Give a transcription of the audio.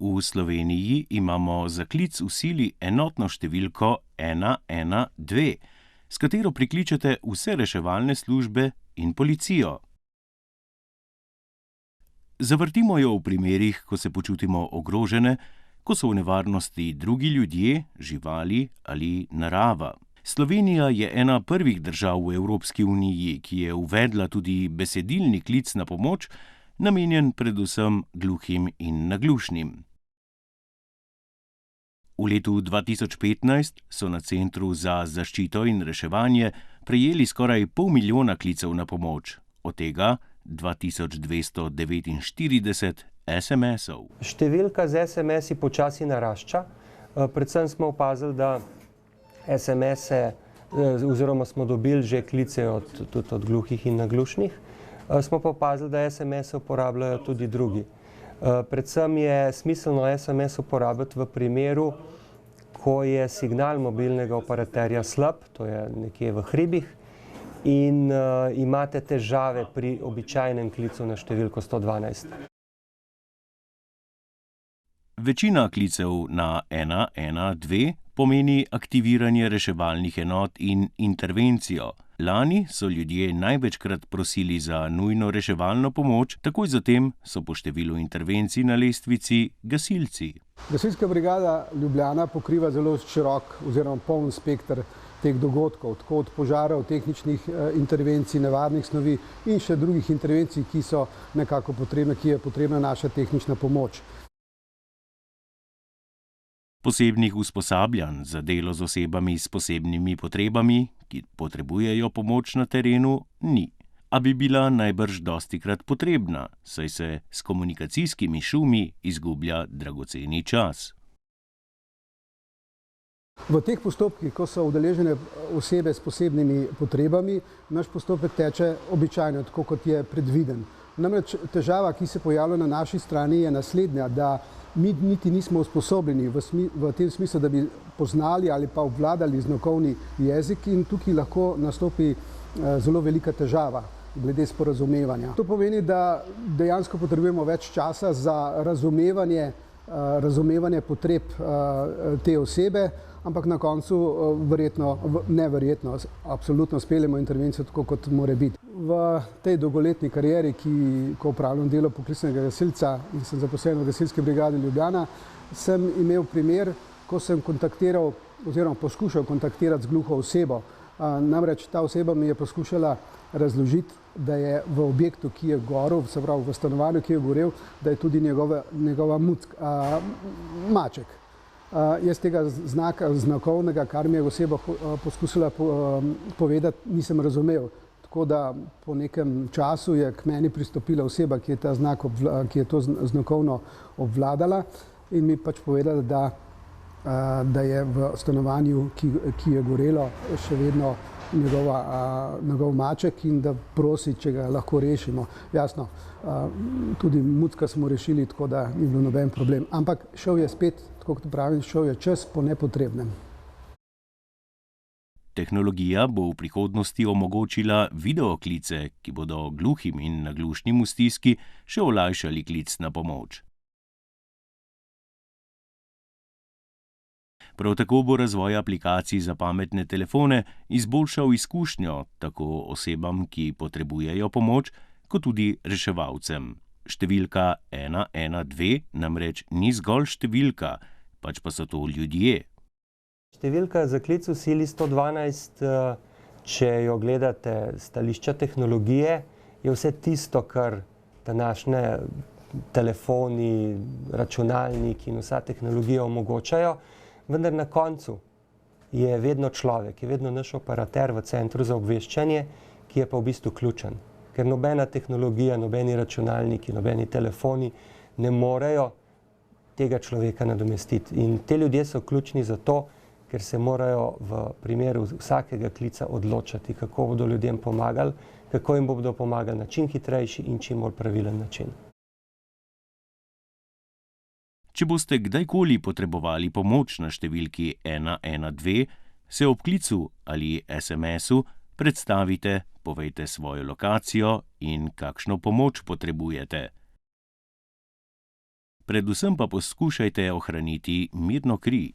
V Sloveniji imamo za klic v sili enotno številko 112, s katero prikličete vse reševalne službe in policijo. Zavrtimo jo v primerih, ko se počutimo ogrožene, ko so v nevarnosti drugi ljudje, živali ali narava. Slovenija je ena prvih držav v Evropski uniji, ki je uvedla tudi besedilni klic na pomoč, namenjen predvsem gluhim in naglušnim. V letu 2015 so na Centru za zaščito in reševanje prejeli skoraj 500 000 klicev na pomoč, od tega 2249 SMS-ov. Številka z SMS-i počasi narašča. Predvsem smo opazili, da SMS-e, oziroma smo dobili že klice tudi od gluhih in naglušnih, smo pa opazili, da SMS-e uporabljajo tudi drugi. Predvsem je smiselno SMS uporabiti v primeru, ko je signal mobilnega operaterja slab, to je nekje v hribih, in imate težave pri običajnem klicu na številko 112. Večina klicev na 112 pomeni aktiviranje reševalnih enot in intervencijo. Lani so ljudje največkrat prosili za nujno reševalno pomoč, takoj zatem so po številu intervencij na lestvici gasilci. Gasilska brigada Ljubljana pokriva zelo širok oziroma poln spekter teh dogodkov, tako od požarov, tehničnih intervencij, nevarnih snovi in še drugih intervencij, ki so nekako potrebne, ki je potrebna naša tehnična pomoč. Posebnih usposabljanj za delo z osebami s posebnimi potrebami, ki potrebujejo pomoč na terenu, ni. A bi bila najbrž dostikrat potrebna, saj se s komunikacijskimi šumi izgublja dragoceni čas. V teh postopkih, ko so udeležene osebe s posebnimi potrebami, naš postopek teče običajno, tako kot je predviden. Namreč težava, ki se pojavlja na naši strani, je naslednja, da mi niti nismo usposobljeni v tem smislu, da bi poznali ali pa obvladali znakovni jezik, in tukaj lahko nastopi zelo velika težava glede sporazumevanja. To pomeni, da dejansko potrebujemo več časa za razumevanje potreb te osebe, ampak na koncu absolutno speljemo intervencijo tako, kot mora biti. V tej dolgoletni karieri, ko upravljam delo poklicnega gasilca in sem zaposlen v Gasilski brigadi Ljubljana, sem imel primer, ko sem kontaktiral oziroma poskušal kontaktirati z gluho osebo. Namreč ta oseba mi je poskušala razložiti, da je v objektu, ki je gorel, se pravi v stanovanju, ki je gorel, da je tudi njegova maček. Jaz tega znaka znakovnega, kar mi je oseba poskusila povedati, nisem razumel. Tako da po nekem času je k meni pristopila oseba, ki je to znakovno obvladala, in mi pač povedala, da je v stanovanju, ki je gorelo, še vedno njegov maček in da prosi, če ga lahko rešimo. Jasno, tudi mucka smo rešili, tako da ni bilo noben problem. Ampak šel je spet, tako kot pravim, šel je čas po nepotrebnem. Tehnologija bo v prihodnosti omogočila videoklice, ki bodo gluhim in naglušnim v stiski še olajšali klic na pomoč. Prav tako bo razvoj aplikacij za pametne telefone izboljšal izkušnjo tako osebam, ki potrebujejo pomoč, kot tudi reševalcem. Številka 112 namreč ni zgolj številka, pač pa so to ljudje. Številka za klic v sili 112, če jo gledate s stališča tehnologije, je vse tisto, kar današnji telefoni, računalniki in vsa tehnologija omogočajo, vendar na koncu je vedno človek, je vedno naš operater v centru za obveščanje, ki je pa v bistvu ključen. Ker nobena tehnologija, nobeni računalniki, nobeni telefoni ne morejo tega človeka nadomestiti. In te ljudje so ključni zato, ker se morajo v primeru vsakega klica odločati, kako bodo ljudem pomagali, kako jim bodo pomagali na čim hitrejši in čim bolj pravilen način. Če boste kdajkoli potrebovali pomoč na številki 112, se ob klicu ali SMS-u predstavite, povejte svojo lokacijo in kakšno pomoč potrebujete. Predvsem pa poskušajte ohraniti mirno kri.